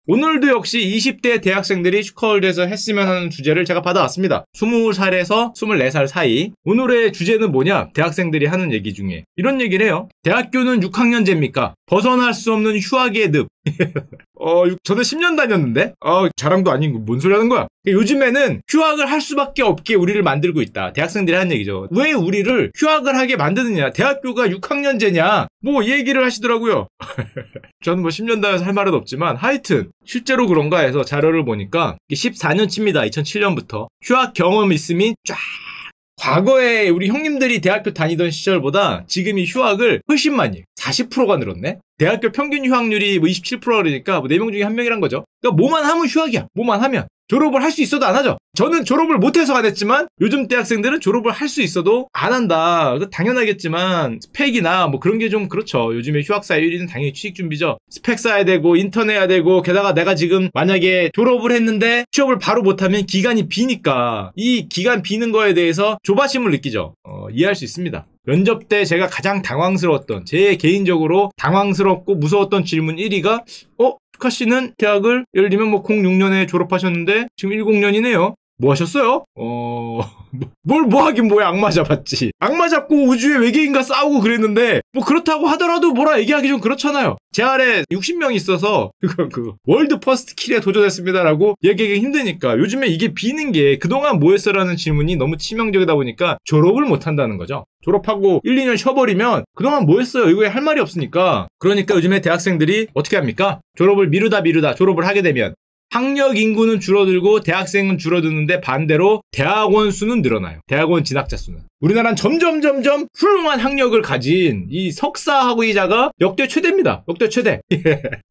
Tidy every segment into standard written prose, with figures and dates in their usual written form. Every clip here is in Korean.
오늘도 역시 20대 대학생들이 슈커월드에서 했으면 하는 주제를 제가 받아왔습니다. 20살에서 24살 사이. 오늘의 주제는 뭐냐? 대학생들이 하는 얘기 중에 이런 얘기를 해요. 대학교는 6학년제입니까? 벗어날 수 없는 휴학의 늪. 저는 10년 다녔는데? 자랑도 아니고 뭔 소리 하는 거야? 요즘에는 휴학을 할 수밖에 없게 우리를 만들고 있다. 대학생들이 하는 얘기죠. 왜 우리를 휴학을 하게 만드느냐? 대학교가 6학년제냐? 뭐 이 얘기를 하시더라고요. 저는 뭐 10년 다녀서 할 말은 없지만 하여튼 실제로 그런가 해서 자료를 보니까 14년치입니다. 2007년부터. 휴학 경험 있음이 쫙. 과거에 우리 형님들이 대학교 다니던 시절보다 지금이 휴학을 훨씬 많이 40%가 늘었네? 대학교 평균 휴학률이 뭐 27%라 그러니까 뭐 4명 중에 1명이란 거죠. 그러니까 뭐만 하면 휴학이야. 뭐만 하면. 졸업을 할 수 있어도 안 하죠. 저는 졸업을 못해서 안 했지만 요즘 대학생들은 졸업을 할 수 있어도 안 한다. 당연하겠지만 스펙이나 뭐 그런 게 좀 그렇죠. 요즘에 휴학사 1위는 당연히 취직준비죠. 스펙 쌓아야 되고 인턴 해야 되고 게다가 내가 지금 만약에 졸업을 했는데 취업을 바로 못하면 기간이 비니까 이 기간 비는 거에 대해서 조바심을 느끼죠. 이해할 수 있습니다. 면접 때 제가 가장 당황스러웠던 제 개인적으로 당황스럽고 무서웠던 질문 1위가 슈카 씨는 대학을 예를 들면 뭐 06년에 졸업하셨는데 지금 10년이네요. 뭐 하셨어요? 뭐 하긴 뭐야. 악마 잡았지. 악마 잡고 우주의 외계인과 싸우고 그랬는데 뭐 그렇다고 하더라도 뭐라 얘기하기 좀 그렇잖아요. 제 아래 60명 있어서 월드 퍼스트 킬에 도전했습니다라고 얘기하기 힘드니까 요즘에 이게 비는 게 그동안 뭐 했어라는 질문이 너무 치명적이다 보니까 졸업을 못 한다는 거죠. 졸업하고 1, 2년 쉬어버리면 그동안 뭐 했어요? 이거에 할 말이 없으니까. 그러니까 요즘에 대학생들이 어떻게 합니까? 졸업을 미루다 졸업을 하게 되면 학력 인구는 줄어들고 대학생은 줄어드는데 반대로 대학원 수는 늘어나요. 대학원 진학자 수는. 우리나라는 점점 훌륭한 학력을 가진 이 석사학위자가 역대 최대입니다. 역대 최대.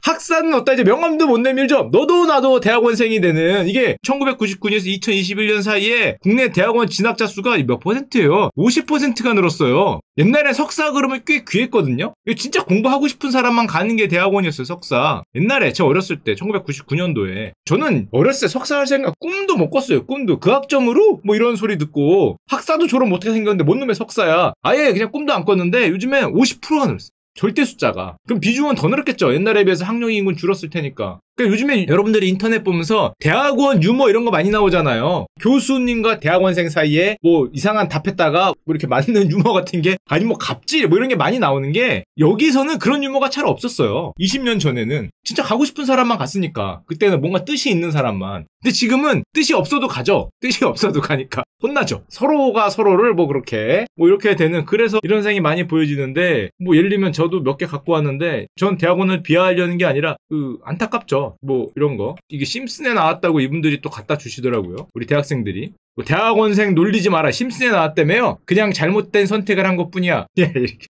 학사는 어따 이제 명함도 못 내밀죠. 너도 나도 대학원생이 되는 이게 1999년에서 2021년 사이에 국내 대학원 진학자 수가 몇 %예요? 50%가 늘었어요. 옛날에 석사 그러면 꽤 귀했거든요. 이거 진짜 공부하고 싶은 사람만 가는 게 대학원이었어요. 석사. 옛날에 제가 어렸을 때 1999년도에 저는 어렸을 때 석사 할 생각 꿈도 못 꿨어요. 꿈도. 그 학점으로 뭐 이런 소리 듣고 학사도 졸업 못하게 생겼는데 뭔 놈의 석사야. 아예 그냥 꿈도 안 꿨는데 요즘에 50%가 늘었어요. 절대 숫자가. 그럼 비중은 더 늘었겠죠. 옛날에 비해서 학령 인구는 줄었을 테니까. 그러니까 요즘에 여러분들이 인터넷 보면서 대학원 유머 이런 거 많이 나오잖아요. 교수님과 대학원생 사이에 뭐 이상한 답했다가 뭐 이렇게 맞는 유머 같은 게 아니 뭐 갑질 뭐 이런 게 많이 나오는 게 여기서는 그런 유머가 잘 없었어요. 20년 전에는 진짜 가고 싶은 사람만 갔으니까 그때는 뭔가 뜻이 있는 사람만. 근데 지금은 뜻이 없어도 가죠. 뜻이 없어도 가니까 혼나죠. 서로가 서로를 뭐 그렇게 뭐 이렇게 되는 그래서 이런 생이 많이 보여지는데 뭐 예를 들면 저도 몇 개 갖고 왔는데 전 대학원을 비하하려는 게 아니라 안타깝죠. 뭐 이런 거 이게 심슨에 나왔다고 이분들이 또 갖다 주시더라고요. 우리 대학생들이 뭐 대학원생 놀리지 마라. 심슨에 나왔다며요. 그냥 잘못된 선택을 한 것뿐이야.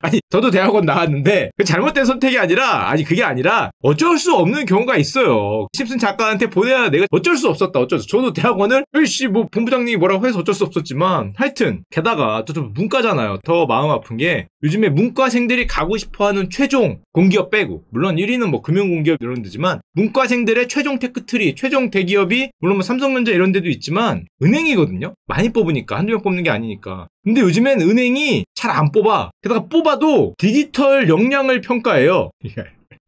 아니 저도 대학원 나왔는데 그 잘못된 선택이 아니라 그게 아니라 어쩔 수 없는 경우가 있어요. 심슨 작가한테 보내야 내가 어쩔 수 없었다. 저도 대학원을 뭐 본부장님이 뭐라고 해서 어쩔 수 없었지만 하여튼 게다가 또 좀 문과잖아요. 더 마음 아픈 게 요즘에 문과생들이 가고 싶어하는 최종 공기업 빼고 물론 1위는 뭐 금융공기업 이런 데지만 문과생들의 최종 테크트리 최종 대기업이 물론 뭐 삼성전자 이런 데도 있지만 은행이거든요. 많이 뽑으니까 한두 명 뽑는 게 아니니까. 근데 요즘엔 은행이 잘 안 뽑아. 게다가 뽑아도 디지털 역량을 평가해요.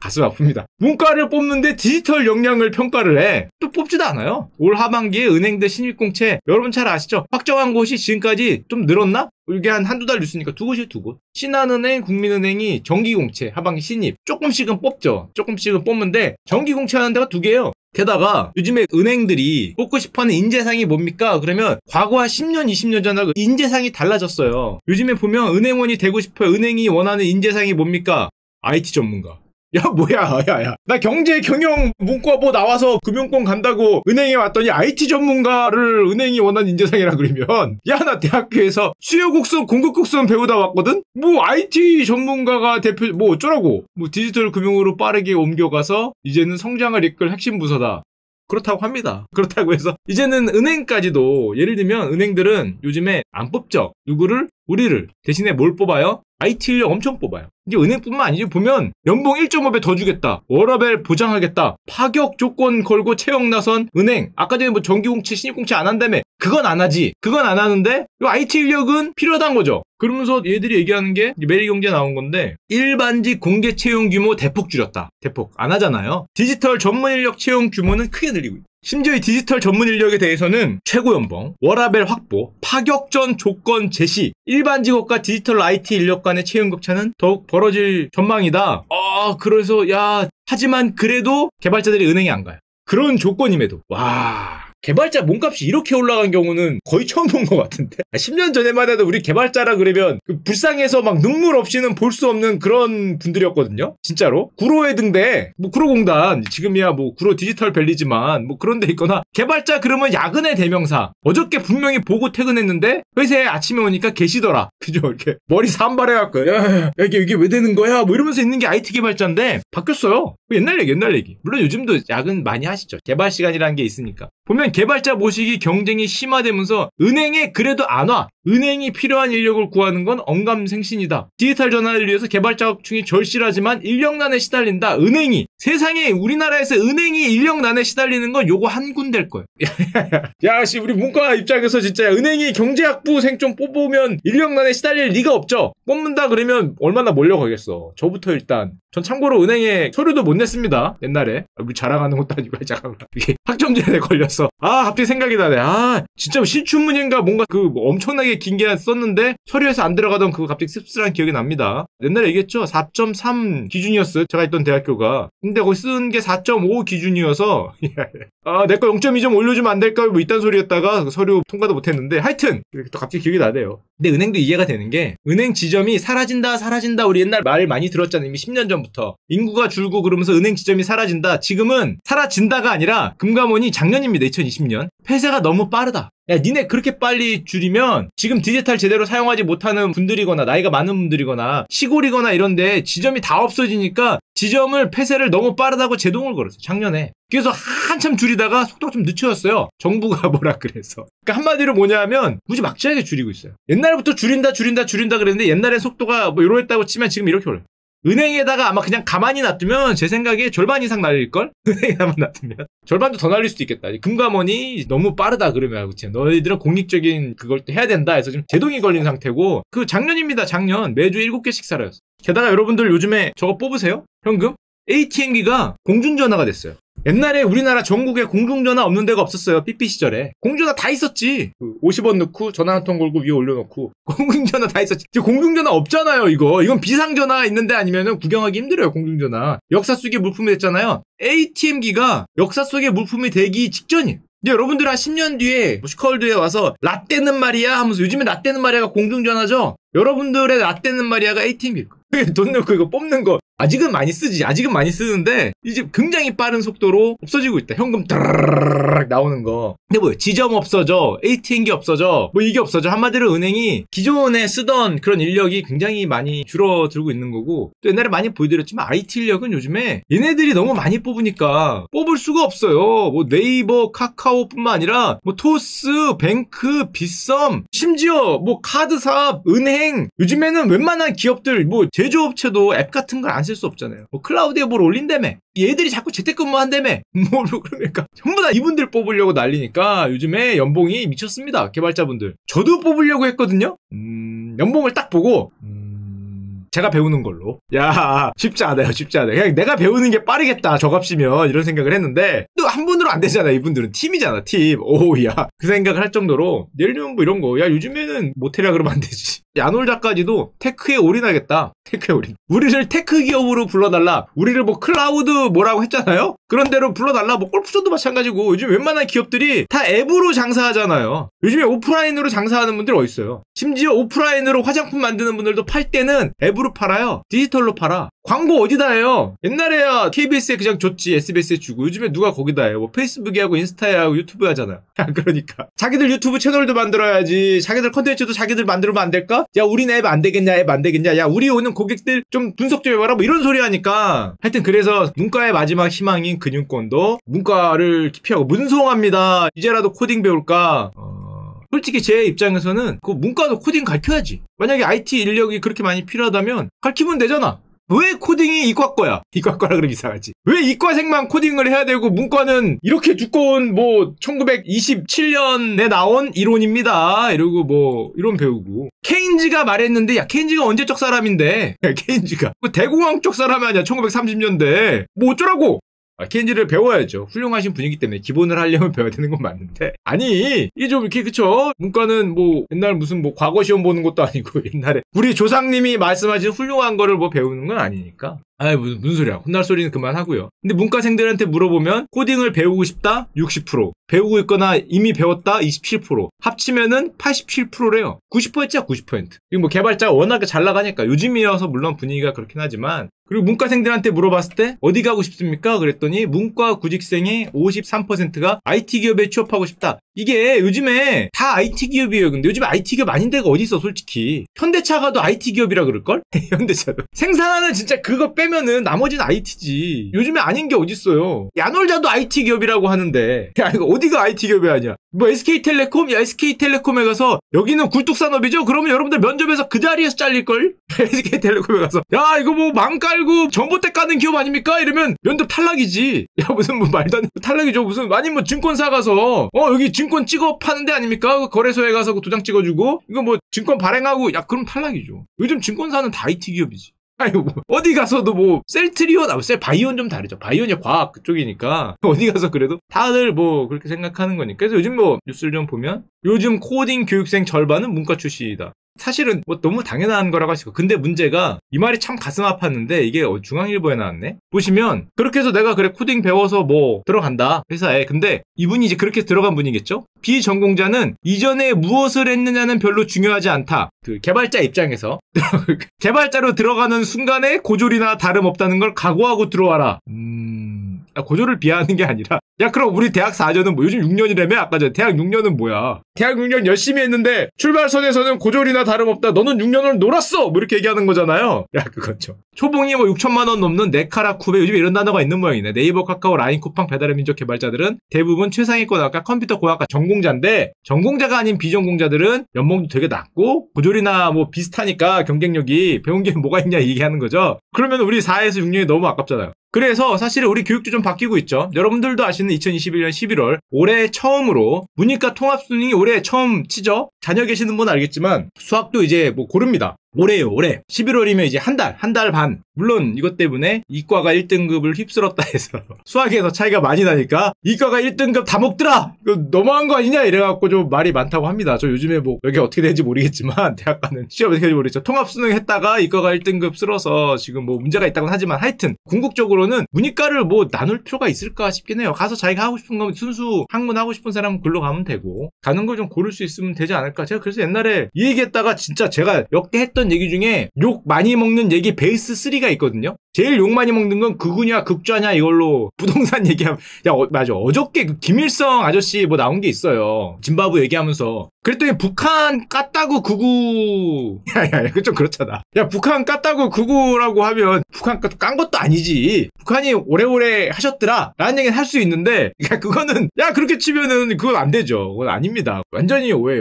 가슴 아픕니다. 문과를 뽑는데 디지털 역량을 평가를 해. 또 뽑지도 않아요. 올 하반기에 은행들 신입공채 여러분 잘 아시죠? 확정한 곳이 지금까지 좀 늘었나? 이게 한두 달 뉴스니까 두 곳이에요, 두 곳. 신한은행, 국민은행이 정기공채 하반기 신입 조금씩은 뽑죠. 조금씩은 뽑는데 정기공채 하는 데가 두 개예요. 게다가 요즘에 은행들이 뽑고 싶어하는 인재상이 뭡니까? 그러면 과거 한 10년, 20년 전하고 인재상이 달라졌어요. 요즘에 보면 은행원이 되고 싶어요. 은행이 원하는 인재상이 뭡니까? IT 전문가. 야 뭐야 야 나 경제 경영 문과고 나와서 금융권 간다고 은행에 왔더니 IT 전문가를 은행이 원하는 인재상이라 그러면 야 나 대학교에서 수요 곡선 공급 곡선 배우다 왔거든. 뭐 IT 전문가가 대표 뭐 어쩌라고. 뭐 디지털 금융으로 빠르게 옮겨가서 이제는 성장을 이끌 핵심 부서다. 그렇다고 합니다. 그렇다고 해서 이제는 은행까지도 예를 들면 은행들은 요즘에 안 뽑죠. 누구를? 우리를. 대신에 뭘 뽑아요? IT 인력 엄청 뽑아요. 이게 은행뿐만 아니지. 보면 연봉 1.5배 더 주겠다. 워라밸 보장하겠다. 파격 조건 걸고 채용 나선 은행. 아까 전에 뭐 정기공채, 신입공채 안 한다며. 그건 안 하지. 그건 안 하는데 이 IT 인력은 필요하다는 거죠. 그러면서 얘들이 얘기하는 게 매일경제 나온 건데 일반직 공개 채용 규모 대폭 줄였다. 대폭. 안 하잖아요. 디지털 전문 인력 채용 규모는 크게 늘리고 있다. 심지어 이 디지털 전문 인력에 대해서는 최고 연봉, 워라밸 확보, 파격전 조건 제시, 일반 직업과 디지털 IT 인력 간의 채용 격차는 더욱 벌어질 전망이다. 그래서 하지만 그래도 개발자들이 은행에 안 가요. 그런 조건임에도. 와... 개발자 몸값이 이렇게 올라간 경우는 거의 처음 본 것 같은데 10년 전에만 해도 우리 개발자라 그러면 불쌍해서 막 눈물 없이는 볼 수 없는 그런 분들이었거든요. 진짜로 구로에 등대 뭐 구로공단 지금이야 뭐 구로 디지털 밸리지만 뭐 그런 데 있거나 개발자 그러면 야근의 대명사. 어저께 분명히 보고 퇴근했는데 회사에 아침에 오니까 계시더라. 그죠? 이렇게 머리 산발해갖고 야 이게 왜 되는 거야 뭐 이러면서 있는 게 IT 개발자인데 바뀌었어요. 옛날 얘기. 물론 요즘도 야근 많이 하시죠. 개발 시간이라는 게 있으니까. 보면 개발자 모시기 경쟁이 심화되면서 은행에 그래도 안 와. 은행이 필요한 인력을 구하는 건 언감생신이다. 디지털 전환을 위해서 개발자 확충이 절실하지만 인력난에 시달린다. 은행이. 세상에 우리나라에서 은행이 인력난에 시달리는 건 요거 한 군데일 거예요. 씨 우리 문과 입장에서 진짜 은행이 경제학부 생 좀 뽑으면 인력난에 시달릴 리가 없죠. 뽑는다 그러면 얼마나 몰려가겠어. 저부터 일단. 전 참고로 은행에 서류도 못 냈습니다. 옛날에. 우리 자랑하는 것도 아니고 잠깐만. 이게 학점제한에 걸렸어. 갑자기 생각이 나네. 진짜 실춘문인가 뭔가 엄청나게 긴 게 썼는데 서류에서 안 들어가던 그거 갑자기 씁쓸한 기억이 납니다. 옛날에 얘기했죠. 4.3 기준이었어요. 제가 있던 대학교가. 근데 거기 쓴 게 4.5 기준이어서 내 거 0.2 좀 올려주면 안 될까? 뭐 이딴 소리였다가 서류 통과도 못했는데 하여튼 이렇게 또 갑자기 기억이 나네요. 근데 은행도 이해가 되는 게 은행 지점이 사라진다 우리 옛날 말 많이 들었잖아요. 이미 10년 전부터. 인구가 줄고 그러면서 은행 지점이 사라진다. 지금은 사라진다가 아니라 금감원이 작년입니다. 2020년. 폐쇄가 너무 빠르다. 니네 그렇게 빨리 줄이면 지금 디지털 제대로 사용하지 못하는 분들이거나 나이가 많은 분들이거나 시골이거나 이런데 지점이 다 없어지니까 지점을 폐쇄를 너무 빠르다고 제동을 걸었어요. 작년에. 그래서 한참 줄이다가 속도가 좀 늦춰졌어요. 정부가 뭐라 그래서. 그러니까 한마디로 뭐냐면 무지막지하게 줄이고 있어요. 옛날부터 줄인다 그랬는데 옛날에 속도가 뭐 이러했다고 치면 지금 이렇게 올라요. 은행에다가 아마 그냥 가만히 놔두면 제 생각에 절반 이상 날릴걸? 은행에다만 놔두면. 절반도 더 날릴 수도 있겠다. 금감원이 너무 빠르다 그러면 너희들은 공익적인 그걸 또 해야 된다 해서 지금 제동이 걸린 상태고 작년입니다. 작년. 매주 7개씩 살아요. 게다가 여러분들 요즘에 저거 뽑으세요? 현금? ATM기가 공중전화가 됐어요. 옛날에 우리나라 전국에 공중전화 없는 데가 없었어요. 삐삐 시절에. 공중전화 다 있었지. 50원 넣고 전화 한 통 걸고 위에 올려놓고 공중전화 다 있었지. 지금 공중전화 없잖아요. 이건 비상전화 있는데 아니면은 구경하기 힘들어요. 공중전화. 역사 속의 물품이 됐잖아요. ATM기가 역사 속의 물품이 되기 직전이에요. 근데 여러분들 한 10년 뒤에 뮤지컬드에 와서 라떼는 말이야 하면서 요즘에 라떼는 말이야가 공중전화죠. 여러분들의 라떼는 말이야가 ATM기일 거예요. 돈 넣고 이거 뽑는 거 아직은 많이 쓰지. 아직은 많이 쓰는데 이제 굉장히 빠른 속도로 없어지고 있다. 현금 따라락 나오는 거. 근데 뭐예요? 지점 없어져. ATM기 없어져. 뭐 이게 없어져. 한마디로 은행이 기존에 쓰던 그런 인력이 굉장히 많이 줄어들고 있는 거고 또 옛날에 많이 보여드렸지만 IT 인력은 요즘에 얘네들이 너무 많이 뽑으니까 뽑을 수가 없어요. 뭐 네이버, 카카오뿐만 아니라 뭐 토스, 뱅크, 빗썸 심지어 뭐 카드사, 은행 요즘에는 웬만한 기업들 뭐 제조업체도 앱 같은 걸 안 쓸 수 없잖아요. 뭐 클라우드에 뭘 올린다며. 얘들이 자꾸 재택근무 한다며. 그러니까 전부 다 이분들 뽑으려고 난리니까 요즘에 연봉이 미쳤습니다. 개발자분들. 저도 뽑으려고 했거든요. 연봉을 딱 보고 제가 배우는 걸로. 쉽지 않아요. 그냥 내가 배우는 게 빠르겠다. 저 값이면 이런 생각을 했는데 또 한 분으로 안 되잖아. 이분들은 팀이잖아. 팀. 그 생각을 할 정도로 예를 들면 뭐 이런 거. 요즘에는 모텔이라 그러면 안 되지. 야놀 작가지도 테크에 올인하겠다. 테크에 올인. 우리를 테크 기업으로 불러달라. 우리를 뭐 클라우드 뭐라고 했잖아요. 그런 데로 불러달라. 뭐 골프존도 마찬가지고 요즘 웬만한 기업들이 다 앱으로 장사하잖아요. 요즘에 오프라인으로 장사하는 분들 어딨어요. 심지어 오프라인으로 화장품 만드는 분들도 팔 때는 앱으로 팔아요. 디지털로 팔아. 광고 어디다 해요? 옛날에야 KBS에 그냥 줬지. SBS에 주고 요즘에 누가 거기다 해요. 뭐 페이스북에 하고 인스타에 하고 유튜브에 하잖아요. 그러니까 자기들 유튜브 채널도 만들어야지. 자기들 컨텐츠도 자기들 만들면 안 될까? 우리는 앱 안 되겠냐? 앱 안 되겠냐? 우리 오는 고객들 좀 분석 좀 해봐라. 뭐 이런 소리 하니까 하여튼 그래서 문과의 마지막 희망인 근육권도 문과를 기피하고 문송합니다. 이제라도 코딩 배울까? 솔직히 제 입장에서는 그 문과도 코딩 가르쳐야지. 만약에 IT 인력이 그렇게 많이 필요하다면 가르치면 되잖아. 왜 코딩이 이과 거야? 이과 거라 그러면 이상하지. 왜 이과생만 코딩을 해야 되고 문과는 이렇게 두꺼운 뭐 1927년에 나온 이론입니다. 이러고 뭐 이론 배우고. 케인즈가 말했는데 야 케인즈가 언제적 사람인데? 야, 케인즈가 그 대공황 쪽 사람이 아니야. 1930년대. 뭐 어쩌라고? 케인즈를 배워야죠. 훌륭하신 분이기 때문에 기본을 하려면 배워야 되는 건 맞는데 아니 이게 좀 이렇게 그쵸? 문과는 뭐 옛날 무슨 뭐 과거 시험 보는 것도 아니고 옛날에 우리 조상님이 말씀하신 훌륭한 거를 뭐 배우는 건 아니니까 아이 무슨 소리야. 혼날 소리는 그만하고요. 근데 문과생들한테 물어보면 코딩을 배우고 싶다 60%, 배우고 있거나 이미 배웠다 27%, 합치면은 87%래요. 90%야 90%. 이거 뭐 개발자가 워낙에 잘 나가니까 요즘이어서 물론 분위기가 그렇긴 하지만 그리고 문과생들한테 물어봤을 때 어디 가고 싶습니까? 그랬더니 문과 구직생의 53%가 IT 기업에 취업하고 싶다. 이게 요즘에 다 IT 기업이에요. 근데 요즘에 IT 기업 아닌 데가 어디 있어 솔직히. 현대차가도 IT 기업이라 그럴걸? 현대차도. 생산하는 진짜 그거 빼면은 나머지는 IT지. 요즘에 아닌 게 어디 있어요. 야놀자도 IT 기업이라고 하는데 야 이거 어디가 IT 기업이 아니야. 뭐 SK텔레콤? 야 SK텔레콤에 가서 여기는 굴뚝산업이죠? 그러면 여러분들 면접에서 그 자리에서 잘릴걸? SK텔레콤에 가서 야 이거 뭐 망 깔고 전봇대 까는 기업 아닙니까? 이러면 면접 탈락이지. 야 무슨 뭐 말도 안 되는 탈락이죠. 무슨 아니 뭐 증권사 가서 여기 증권 찍어 파는 데 아닙니까? 거래소에 가서 그 도장 찍어주고 이거 뭐 증권 발행하고 야 그럼 탈락이죠. 요즘 증권사는 다 IT 기업이지. 아이고 뭐 어디 가서도 뭐 셀트리온, 바이온 좀 다르죠. 바이온이 과학 그쪽이니까 어디 가서 그래도 다들 뭐 그렇게 생각하는 거니까. 그래서 요즘 뭐 뉴스를 좀 보면 요즘 코딩 교육생 절반은 문과 출신이다. 사실은 뭐 너무 당연한 거라고 하시고 근데 문제가 이 말이 참 가슴 아팠는데 이게 중앙일보에 나왔네. 보시면 그렇게 해서 내가 그래 코딩 배워서 뭐 들어간다 회사에. 근데 이분이 이제 그렇게 들어간 분이겠죠. 비전공자는 이전에 무엇을 했느냐는 별로 중요하지 않다. 그 개발자 입장에서 개발자로 들어가는 순간에 고졸이나 다름없다는 걸 각오하고 들어와라. 고졸을 비하하는 게 아니라 야 그럼 우리 대학 4년은 뭐 요즘 6년이라며? 아까 전에 대학 6년은 뭐야? 대학 6년 열심히 했는데 출발선에서는 고졸이나 다름없다. 너는 6년을 놀았어! 뭐 이렇게 얘기하는 거잖아요. 야 그거죠. 초봉이 뭐 6천만 원 넘는 네카라 쿠베 요즘 이런 단어가 있는 모양이네. 네이버, 카카오, 라인, 쿠팡, 배달의 민족 개발자들은 대부분 최상위권학과 컴퓨터 공학과 전공자인데 전공자가 아닌 비전공자들은 연봉도 되게 낮고 고졸이나 뭐 비슷하니까 경쟁력이 배운 게 뭐가 있냐 얘기하는 거죠. 그러면 우리 4에서 6년이 너무 아깝잖아요. 그래서 사실은 우리 교육도 좀 바뀌고 있죠. 여러분들도 아시는 2021년 11월 올해 처음으로 문이과 통합수능이 올해 처음 치죠. 자녀 계시는 분은 알겠지만 수학도 이제 뭐 고릅니다. 올해요 올해 11월이면 이제 한 달 반. 물론 이것 때문에 이과가 1등급을 휩쓸었다 해서 수학에서 차이가 많이 나니까 이과가 1등급 다 먹더라 이거 너무한 거 아니냐 이래갖고 좀 말이 많다고 합니다. 저 요즘에 뭐 여기 어떻게 되는지 모르겠지만 대학가는 시험 어떻게 되는지 모르겠죠. 통합수능 했다가 이과가 1등급 쓸어서 지금 뭐 문제가 있다고는 하지만 하여튼 궁극적으로는 문이과를 뭐 나눌 필요가 있을까 싶긴 해요. 가서 자기가 하고 싶은 거면 순수 학문 하고 싶은 사람은 글로 가면 되고 가는 걸 좀 고를 수 있으면 되지 않을까. 제가 그래서 옛날에 이 얘기했다가 진짜 제가 역대 했던 얘기 중에 욕 많이 먹는 얘기 베이스 3가 있거든요. 제일 욕 많이 먹는 건 극우냐 극좌냐 이걸로 부동산 얘기하면 맞아 어저께 그 김일성 아저씨 뭐 나온 게 있어요. 짐바브 얘기하면서 그랬더니 북한 깠다고 극우 야야 그 좀 그렇잖아. 야 북한 깠다고 극우라고 하면 북한 깐 것도 아니지. 북한이 오래오래 하셨더라 라는 얘기는 할 수 있는데 야 그거는 야 그렇게 치면은 그건 안 되죠. 그건 아닙니다. 완전히 오해.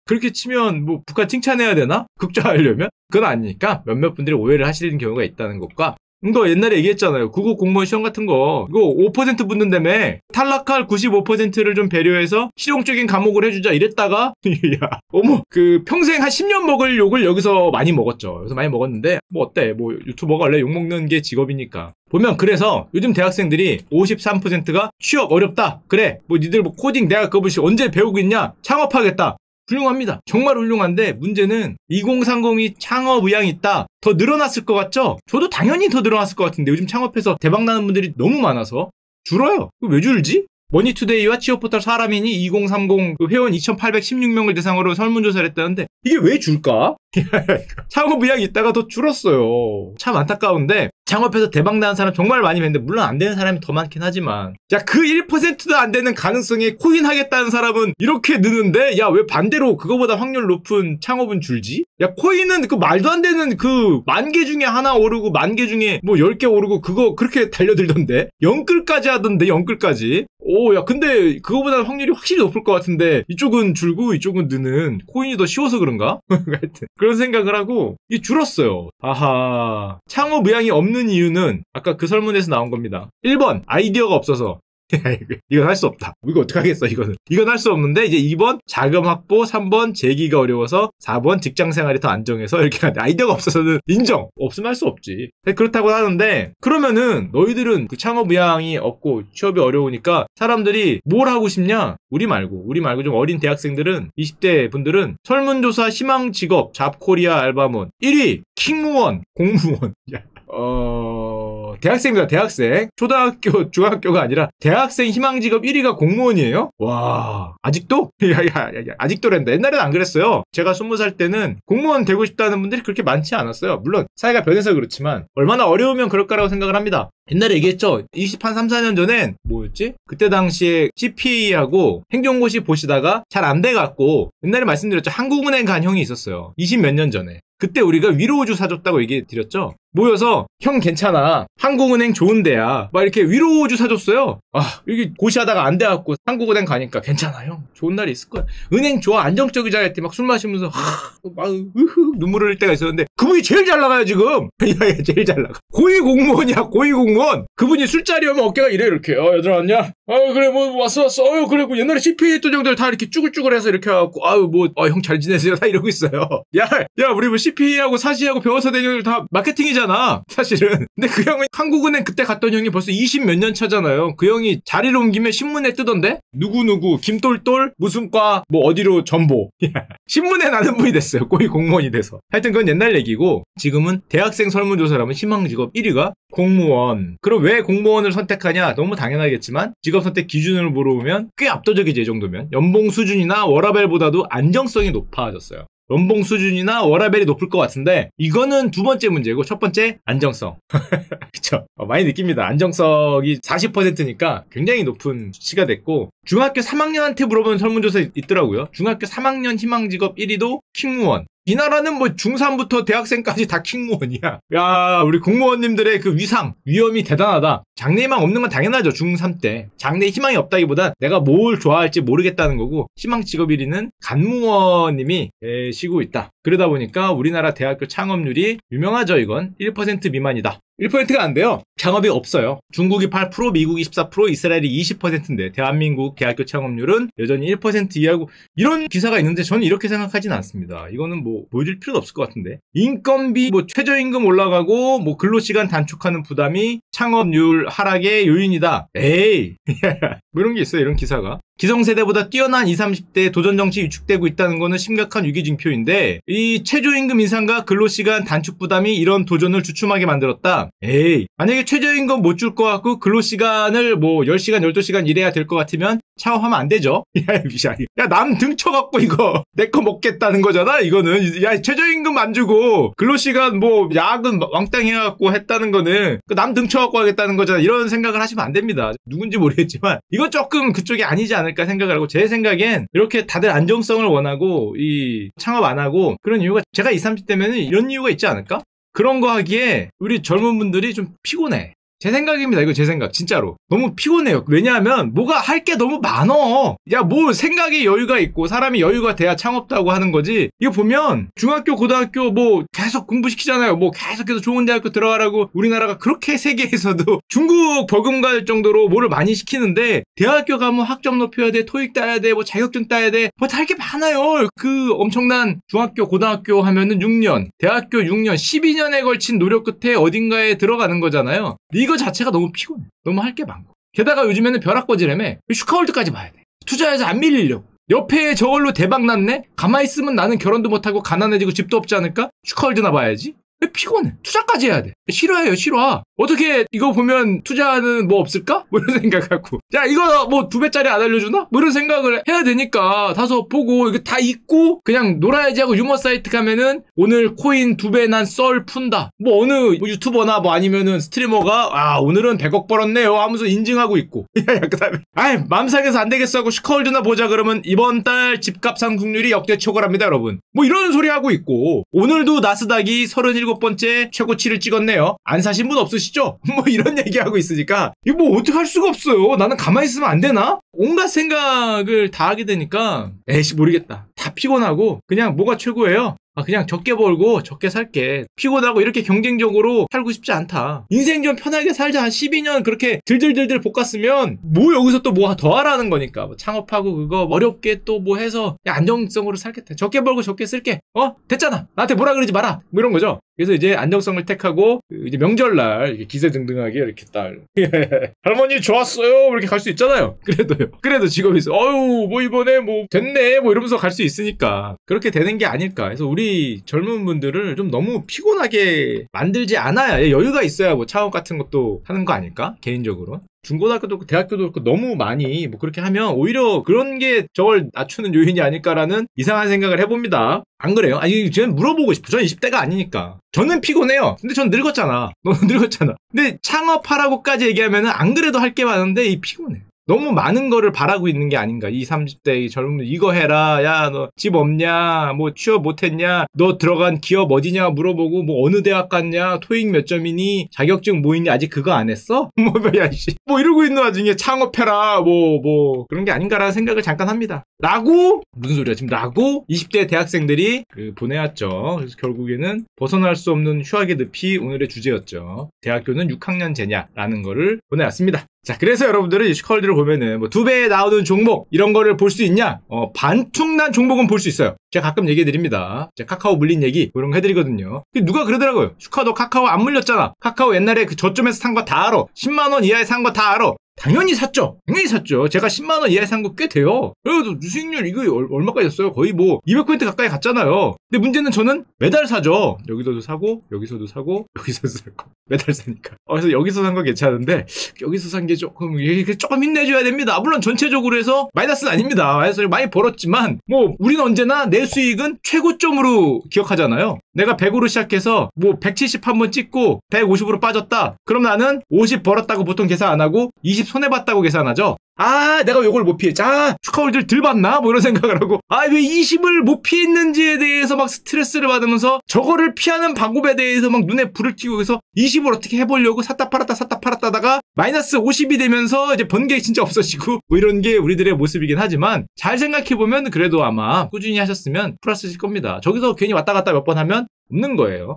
그렇게 치면 뭐 북한 칭찬해야 되나? 극좌하려면? 그건 아니니까 몇몇 분들이 오해를 하시는 경우가 있다는 것과 이거 옛날에 얘기했잖아요. 국어 공무원 시험 같은 거 이거 5% 붙는다며 탈락할 95%를 좀 배려해서 실용적인 과목을 해주자 이랬다가 야 어머 그 평생 한 10년 먹을 욕을 여기서 많이 먹었죠. 여기서 많이 먹었는데 뭐 어때 뭐 유튜버가 원래 욕먹는 게 직업이니까 보면 그래서 요즘 대학생들이 53%가 취업 어렵다. 그래 뭐 니들 뭐 코딩 내가 그거 언제 배우고 있냐 창업하겠다. 훌륭합니다. 정말 훌륭한데 문제는 2030이 창업 의향이 있다. 더 늘어났을 것 같죠? 저도 당연히 더 늘어났을 것 같은데 요즘 창업해서 대박나는 분들이 너무 많아서 줄어요. 왜 줄지? 머니투데이와 취업포털 사람인이 2030 회원 2816명을 대상으로 설문조사를 했다는데 이게 왜 줄까? 창업 의향이 있다가 더 줄었어요. 참 안타까운데 창업해서 대박나는 사람 정말 많이 봤는데 물론 안 되는 사람이 더 많긴 하지만 야, 그 1%도 안 되는 가능성에 코인 하겠다는 사람은 이렇게 느는데 야, 왜 반대로 그거보다 확률 높은 창업은 줄지? 야, 코인은 그 말도 안 되는 그 10,000개 중에 하나 오르고 10,000개 중에 뭐 10개 오르고 그거 그렇게 달려들던데 영끌까지 하던데 영끌까지. 오, 야, 근데 그거보다는 확률이 확실히 높을 것 같은데 이쪽은 줄고 이쪽은 느는 코인이 더 쉬워서 그런가? 하여튼 그런 생각을 하고 이게 줄었어요. 아하, 창업 의향이 없는 이유는 아까 그 설문에서 나온 겁니다. 1번 아이디어가 없어서. 이건 할 수 없다. 이거 어떡하겠어, 이거는. 이건 할 수 없는데, 이제 2번, 자금 확보, 3번, 재기가 어려워서, 4번, 직장 생활이 더 안정해서, 이렇게 하는데, 아이디어가 없어서는 인정! 없으면 할 수 없지. 그렇다고 하는데, 그러면은, 너희들은 그 창업 의향이 없고, 취업이 어려우니까, 사람들이 뭘 하고 싶냐? 우리 말고 좀 어린 대학생들은, 20대 분들은, 설문조사 희망 직업, 잡코리아 알바몬, 1위, 킹무원, 공무원. 대학생입니다, 대학생. 초등학교, 중학교가 아니라 대학생 희망직업 1위가 공무원이에요? 와, 아직도? 아직도랜다. 옛날엔 안 그랬어요. 제가 20살 때는 공무원 되고 싶다는 분들이 그렇게 많지 않았어요. 물론 사회가 변해서 그렇지만 얼마나 어려우면 그럴 거라고 생각을 합니다. 옛날에 얘기했죠. 3, 4년 전엔 뭐였지? 그때 당시에 CPA하고 행정고시 보시다가 잘 안 돼갖고 옛날에 말씀드렸죠. 한국은행 간 형이 있었어요. 20몇 년 전에. 그때 우리가 위로우주 사줬다고 얘기 드렸죠. 모여서 형 괜찮아. 한국은행 좋은 데야. 막 이렇게 위로우주 사줬어요. 아, 여기 고시하다가 안 돼갖고 한국은행 가니까 괜찮아 형. 좋은 날이 있을 거야. 은행 좋아. 안정적이자 했더니 막 술 마시면서 막 눈물 흘릴 때가 있었는데 그분이 제일 잘 나가요 지금. 제일 잘 나가. 고위공무원이야, 고위공무원. 그분이 술자리 오면 어깨가 이래 이렇게. 얘들아 왔냐? 그래 뭐 왔어. 그래 뭐 옛날에 CPA 했던 형들 다 이렇게 쭈글쭈글해서 이렇게 해갖고 형 잘 지내세요 다 이러고 있어요. 야 우리 뭐 CPA하고 사시하고 배워서 된 형들 다 마케팅이잖아 사실은. 근데 그 형은 한국은행 그때 갔던 형이 벌써 20 몇 년 차잖아요. 그 형이 자리를 옮기면 신문에 뜨던데 누구누구 김똘똘 무슨 과 뭐 어디로 전보. 신문에 나는 분이 됐어요. 고위 공무원이 돼서. 하여튼 그건 옛날 얘기고 지금은 대학생 설문조사라면 희망직업 1위가 공무원. 그럼 왜 공무원을 선택하냐? 너무 당연하겠지만 직업 선택 기준을 물어보면 꽤 압도적이지. 이 정도면 연봉 수준이나 워라밸보다도 안정성이 높아졌어요. 연봉 수준이나 워라밸이 높을 것 같은데 이거는 두 번째 문제고 첫 번째 안정성. 그쵸? 많이 느낍니다. 안정성이 40%니까 굉장히 높은 수치가 됐고 중학교 3학년한테 물어보는 설문조사 있더라고요. 중학교 3학년 희망직업 1위도 킹무원. 이 나라는 뭐 중3부터 대학생까지 다 킹무원이야. 야, 우리 공무원님들의 그 위험이 대단하다. 장래 희망 없는 건 당연하죠. 중3 때. 장래 희망이 없다기보다 내가 뭘 좋아할지 모르겠다는 거고 희망 직업 1위는 간무원님이 쉬고 있다. 그러다 보니까 우리나라 대학교 창업률이 유명하죠. 이건 1% 미만이다. 1%가 안 돼요. 창업이 없어요. 중국이 8%, 미국이 14%, 이스라엘이 20%인데 대한민국 대학교 창업률은 여전히 1% 이하고 이런 기사가 있는데 저는 이렇게 생각하진 않습니다. 이거는 뭐 보여줄 필요도 없을 것 같은데. 인건비, 뭐 최저임금 올라가고 뭐 근로시간 단축하는 부담이 창업률 하락의 요인이다. 에이. 뭐 이런 게 있어요. 이런 기사가. 기성세대보다 뛰어난 20, 30대 도전정치 위축되고 있다는 거는 심각한 위기징표인데 이 최저임금 인상과 근로시간 단축 부담이 이런 도전을 주춤하게 만들었다. 에이, 만약에 최저임금 못 줄 것 같고 근로시간을 뭐 10시간, 12시간 일해야 될 것 같으면 창업하면 안 되죠. 야, 남 등쳐갖고 이거 내 거 먹겠다는 거잖아. 이거는 야, 최저임금 안 주고 근로시간 뭐 야근 왕땅 해갖고 했다는 거는 남 등쳐갖고 하겠다는 거잖아. 이런 생각을 하시면 안 됩니다. 누군지 모르겠지만 이건 조금 그쪽이 아니지 않을까 생각을 하고 제 생각엔 이렇게 다들 안정성을 원하고 이 창업 안 하고 그런 이유가 제가 20, 30대면 이런 이유가 있지 않을까? 그런 거 하기에 우리 젊은 분들이 좀 피곤해. 제 생각입니다. 이거 제 생각. 진짜로. 너무 피곤해요. 왜냐하면 뭐가 할 게 너무 많어. 야, 뭐 생각에 여유가 있고 사람이 여유가 돼야 창업도 하고 하는 거지. 이거 보면 중학교, 고등학교 뭐 계속 공부시키잖아요. 뭐 계속해서 좋은 대학교 들어가라고 우리나라가 그렇게 세계에서도 중국 버금갈 정도로 뭐를 많이 시키는데 대학교 가면 학점 높여야 돼. 토익 따야 돼. 뭐 자격증 따야 돼. 뭐 할 게 많아요. 그 엄청난 중학교, 고등학교 하면은 6년, 대학교 6년, 12년에 걸친 노력 끝에 어딘가에 들어가는 거잖아요. 이거 자체가 너무 피곤해. 너무 할 게 많고. 게다가 요즘에는 벼락거지라며 슈카월드까지 봐야 돼. 투자해서 안 밀리려고. 옆에 저걸로 대박 났네? 가만히 있으면 나는 결혼도 못하고 가난해지고 집도 없지 않을까? 슈카월드나 봐야지. 피곤해. 투자까지 해야 돼. 실화예요, 실화. 어떻게 이거 보면 투자는 뭐 없을까? 뭐 이런 생각하고. 야, 이거 뭐 2배짜리 안 알려주나? 뭐 이런 생각을 해야 되니까 다서 보고 이거 다 잊고 그냥 놀아야지 하고 유머 사이트 가면은 오늘 코인 2배 난 썰 푼다. 뭐 어느 뭐 유튜버나 뭐 아니면은 스트리머가 오늘은 100억 벌었네요 하면서 인증하고 있고. 야, 그다음에 마음 상해서 안 되겠어 하고 슈커월드나 보자 그러면 이번 달 집값 상승률이 역대 최고랍니다, 여러분. 뭐 이런 소리 하고 있고 오늘도 나스닥이 37번째 최고치를 찍었네요. 안 사신 분 없으시죠? 뭐 이런 얘기하고 있으니까 이거 뭐 어떻게 할 수가 없어요. 나는 가만히 있으면 안 되나? 온갖 생각을 다 하게 되니까 에이씨 모르겠다. 다 피곤하고 그냥 뭐가 최고예요? 그냥 적게 벌고 적게 살게. 피곤하고 이렇게 경쟁적으로 살고 싶지 않다. 인생 좀 편하게 살자. 한 12년 그렇게 들들들들 볶았으면 뭐 여기서 또 뭐 더 하라는 거니까. 뭐 창업하고 그거 어렵게 또 뭐 해서 안정성으로 살겠다. 적게 벌고 적게 쓸게. 됐잖아. 나한테 뭐라 그러지 마라. 뭐 이런 거죠. 그래서 이제 안정성을 택하고 이제 명절날 이렇게 기세등등하게 이렇게 딱 할머니 좋았어요 이렇게 갈 수 있잖아요. 그래도 직업에서 뭐 이번에 뭐 됐네 뭐 이러면서 갈 수 있으니까 그렇게 되는 게 아닐까. 그래서 우리 젊은 분들을 좀 너무 피곤하게 만들지 않아야 여유가 있어야 뭐 창업 같은 것도 하는 거 아닐까 개인적으로. 중고등학교도 그렇고 대학교도 그렇고 너무 많이 뭐 그렇게 하면 오히려 그런 게 저걸 낮추는 요인이 아닐까라는 이상한 생각을 해봅니다. 안 그래요? 저는 물어보고 싶어. 저는 20대가 아니니까. 저는 피곤해요. 근데 전 늙었잖아. 너는 늙었잖아. 근데 창업하라고까지 얘기하면은 안 그래도 할 게 많은데 피곤해. 너무 많은 거를 바라고 있는 게 아닌가. 20, 30대 젊은 이거 해라. 야, 너 집 없냐? 뭐 취업 못했냐? 너 들어간 기업 어디냐? 물어보고 뭐 어느 대학 갔냐? 토익 몇 점이니? 자격증 뭐 있니? 아직 그거 안 했어? 뭐 이러고 있는 와중에 창업해라. 뭐 그런 게 아닌가라는 생각을 잠깐 합니다. 라고 무슨 소리야 지금 라고 20대 대학생들이 보내왔죠. 그래서 결국에는 벗어날 수 없는 휴학의 늪이 오늘의 주제였죠. 대학교는 6학년 제냐라는 거를 보내왔습니다. 자, 그래서 여러분들은 슈커월드를 보면은 뭐 2배에 나오는 종목 이런 거를 볼 수 있냐? 반퉁난 종목은 볼 수 있어요. 제가 가끔 얘기해 드립니다. 제가 카카오 물린 얘기 뭐 이런 거 해드리거든요. 누가 그러더라고요. 슈카도 카카오 안 물렸잖아. 카카오 옛날에 그 저점에서 산 거 다 알아. 10만 원 이하에 산 거 다 알아. 당연히 샀죠. 제가 10만원 이하에 산 거 꽤 돼요. 그래도 수익률 이거 얼마까지였어요? 거의 뭐 200% 가까이 갔잖아요. 근데 문제는 저는 매달 사죠. 여기서도 사고 여기서도 사고 여기서도 사고 매달 사니까. 그래서 여기서 산 거 괜찮은데 여기서 산 게 조금 힘내줘야 됩니다. 물론 전체적으로 해서 마이너스는 아닙니다. 마이너스를 많이 벌었지만 뭐 우리는 언제나 내 수익은 최고점으로 기억하잖아요. 내가 100으로 시작해서 뭐 170 한번 찍고 150으로 빠졌다. 그럼 나는 50 벌었다고 보통 계산 안 하고 20 손해봤다고 계산하죠. 내가 이걸 못 피했지. 슈카월드를 덜 봤나? 뭐 이런 생각을 하고 왜 20을 못 피했는지에 대해서 막 스트레스를 받으면서 저거를 피하는 방법에 대해서 막 눈에 불을 켜고 그래서 20을 어떻게 해보려고 샀다 팔았다다가 마이너스 50이 되면서 이제 번 게 진짜 없어지고 뭐 이런 게 우리들의 모습이긴 하지만 잘 생각해보면 그래도 아마 꾸준히 하셨으면 플러스일 겁니다. 저기서 괜히 왔다 갔다 몇 번 하면 없는 거예요.